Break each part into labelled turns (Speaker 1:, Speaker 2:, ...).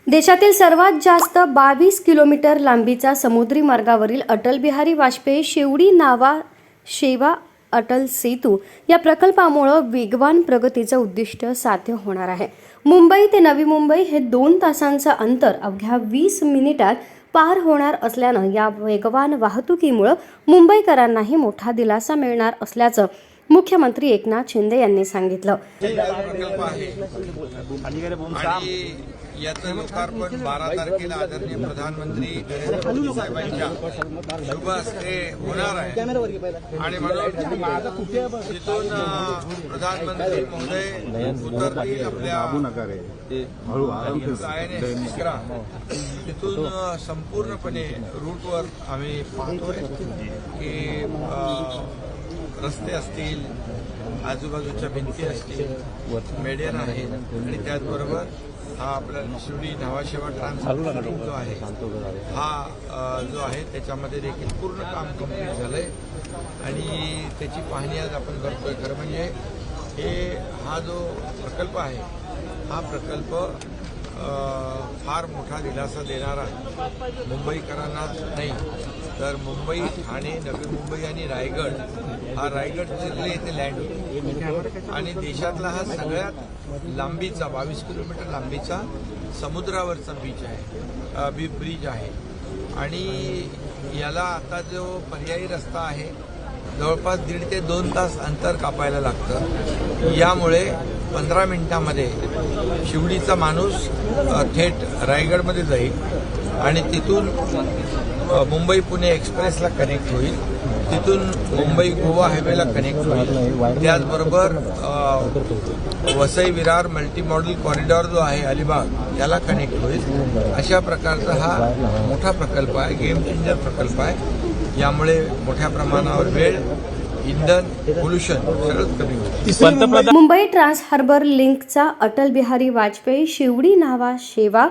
Speaker 1: देशातील सर्वात जास्त 22 किलोमीटर लांबीचा समुद्री मार्गावरील अटल बिहारी वाजपेयी शिवडी नावा शेवा अटल सेतू या प्रकल्पामुळे वेगवान प्रगतीचं उद्दिष्ट साध्य होणार आहे। मुंबई ते नवी मुंबई हे 2 तासांचं अंतर अवघ्या 20 मिनिटात पार होणार असल्यानं या वेगवान वाहतुकीमुळे मुंबईकरांनाही मोठा दिलासा मिळणार असल्याचं मुख्यमंत्री एकनाथ शिंदे यांनी सांगितलं।
Speaker 2: याचं लोकार्पण 12 तारखेला आदरणीय प्रधानमंत्री नरेंद्र मोदी साहेबांच्या शुभ हस्ते होणार आहे आणि म्हणून तिथून प्रधानमंत्री महोदय उतरतील आपल्या तिथून संपूर्णपणे रूटवर आम्ही पाहतोय की रस्ते असतील, आजूबाजूच्या भिंती असतील, मेडियन आहे आणि त्याचबरोबर हा आपला शिवडी नावाशेवा ट्रान्सपोर्ट जो आहे हा जो आहे त्याच्यामध्ये देखील पूर्ण काम कंप्लीट झालंय आणि त्याची पाहणी आज आपण करतोय। खरं म्हणजे हा जो प्रकल्प आहे हा प्रकल्प फार मोठा दिलासा देणारा मुंबईकरांनाच नाही तर मुंबई, ठाणे, नवी मुंबई आणि रायगड हा रायगड जिल्हे येथे लँड होतो आणि देशातला हा सगळ्यात लांबीचा 22 किलोमीटर लांबीचा समुद्रावरचा बीच आहे, ब्रिज आहे आणि याला आता जो पर्यायी रस्ता आहे जवळपास 1.5 ते 2 तास अंतर कापायला लागतं। यामुळे 15 मिनिटांमध्ये शिवडीचा माणूस थेट रायगडमध्ये जाईल आणि तिथून मुंबई पुणे एक्सप्रेसला कनेक्ट होईल, तिथून मुंबई गोवा हायवेला कनेक्ट होईल, त्याचबरोबर Vasai Virar multi model corridor जो आहे अलिबाग त्याला कनेक्ट होईल। अशा प्रकारचा हा मोठा प्रकल्प आहे, गेम चेंजर प्रकल्प आहे। यामुळे मोठ्या प्रमाणावर वेळ, इंधन, पोल्युशन सगळंच कमी होईल।
Speaker 1: मुंबई ट्रान्स हार्बर लिंकचा अटल बिहारी वाजपेयी शिवडी नावा शेवा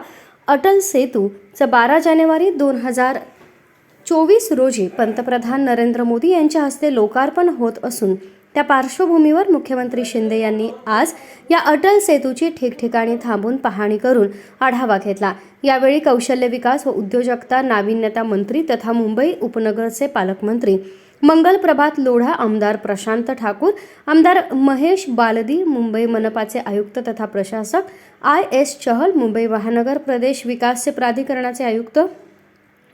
Speaker 1: अटल सेतूचं 12 जानेवारी 2024 रोजी पंतप्रधान नरेंद्र मोदी यांच्या हस्ते लोकार्पण होत असून त्या पार्श्वभूमीवर मुख्यमंत्री शिंदे यांनी आज या अटल सेतूची ठिकठिकाणी थांबून पाहणी करून आढावा घेतला। यावेळी कौशल्य विकास व उद्योजकता नाविन्यता मंत्री तथा मुंबई उपनगरचे पालकमंत्री मंगल प्रभात लोढा, आमदार प्रशांत ठाकूर, आमदार महेश बालदी, मुंबई मनपाचे आयुक्त तथा प्रशासक IS चहल, मुंबई महानगर प्रदेश विकास प्राधिकरणाचे आयुक्त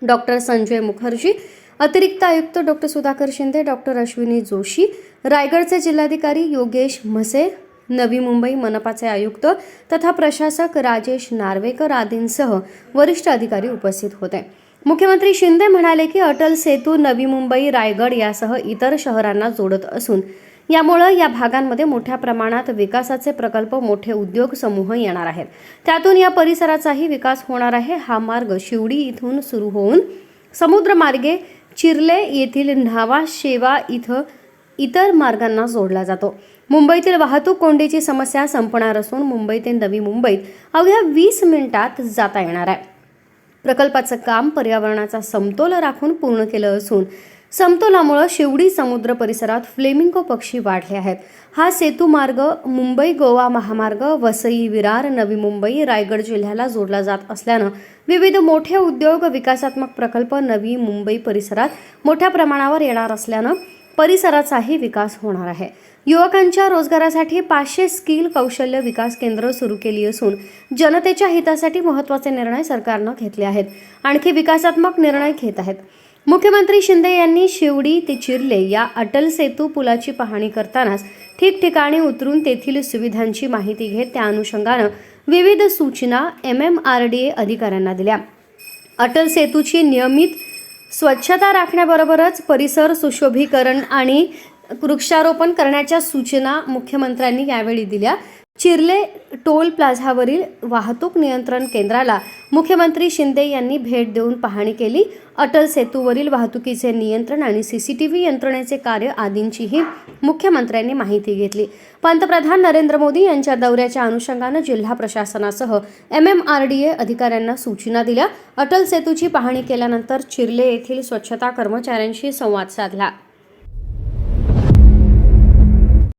Speaker 1: डॉक्टर संजय मुखर्जी, अतिरिक्त आयुक्त डॉक्टर सुधाकर शिंदे, डॉक्टर अश्विनी जोशी, रायगडचे जिल्हाधिकारी योगेश म्हसे, नवी मुंबई मनपाचे आयुक्त तथा प्रशासक राजेश नार्वेकर आदींसह वरिष्ठ अधिकारी उपस्थित होते। मुख्यमंत्री शिंदे म्हणाले की अटल सेतू नवी मुंबई, रायगड यासह इतर शहरांना जोडत असून यामुळे या भागांमध्ये मोठ्या प्रमाणात विकासाचे प्रकल्प, मोठे उद्योग समूह येणार आहेत। त्यातून या परिसराचाही विकास होणार आहे। हा मार्ग शिवडी इथून सुरू होऊन समुद्रमार्गे चिर्ले येथील न्हावा शेवा इतर मार्गांना जोडला जातो। मुंबईतील वाहतूक कोंडीची समस्या संपणार असून मुंबई ते नवी मुंबईत अवघ्या 20 मिनिटात जाता येणार आहे। प्रकल्पाचं काम पर्यावरणाचा समतोल राखून पूर्ण केलं असून समतोलामुळे शिवडी समुद्र परिसरात फ्लेमिंगो पक्षी वाढले आहेत। हा सेतू मार्ग मुंबई गोवा महामार्ग, वसई विरार, नवी मुंबई, रायगड जिल्ह्याला जोडला जात असल्यानं विविध मोठे उद्योग, विकासात्मक प्रकल्प नवी मुंबई परिसरात मोठ्या प्रमाणावर येणार असल्यानं परिसराचाही विकास होणार आहे। युवकांच्या रोजगारासाठी 500 स्किल कौशल्य विकास केंद्र सुरू केली असून जनतेच्या हितासाठी महत्त्वाचे निर्णय सरकारनं घेतले आहेत। आणखी विकासात्मक निर्णय घेत आहेत। मुख्यमंत्री शिंदे यांनी शिवडी ते चिर्ले या अटल सेतू पुलाची पाहणी करतानाच ठिकठिकाणी उतरून तेथील सुविधांची माहिती घेत त्या अनुषंगानं विविध सूचना MMRDA अधिकाऱ्यांना दिल्या। अटल सेतूची नियमित स्वच्छता राखण्याबरोबरच परिसर सुशोभीकरण आणि वृक्षारोपण करण्याच्या सूचना मुख्यमंत्र्यांनी यावेळी दिल्या। चिर्ले टोल प्लाझावरील वाहतूक नियंत्रण केंद्राला मुख्यमंत्री शिंदे यांनी भेट देऊन पाहणी केली। अटल सेतूवरील वाहतुकीचे नियंत्रण आणि CCTV यंत्रणेचे कार्य आदींचीही मुख्यमंत्र्यांनी माहिती घेतली। पंतप्रधान नरेंद्र मोदी यांच्या दौऱ्याच्या अनुषंगानं जिल्हा प्रशासनासह MMRDA अधिकाऱ्यांना सूचना दिल्या। अटल सेतूची पाहणी केल्यानंतर चिर्ले येथील स्वच्छता कर्मचाऱ्यांशी संवाद साधला।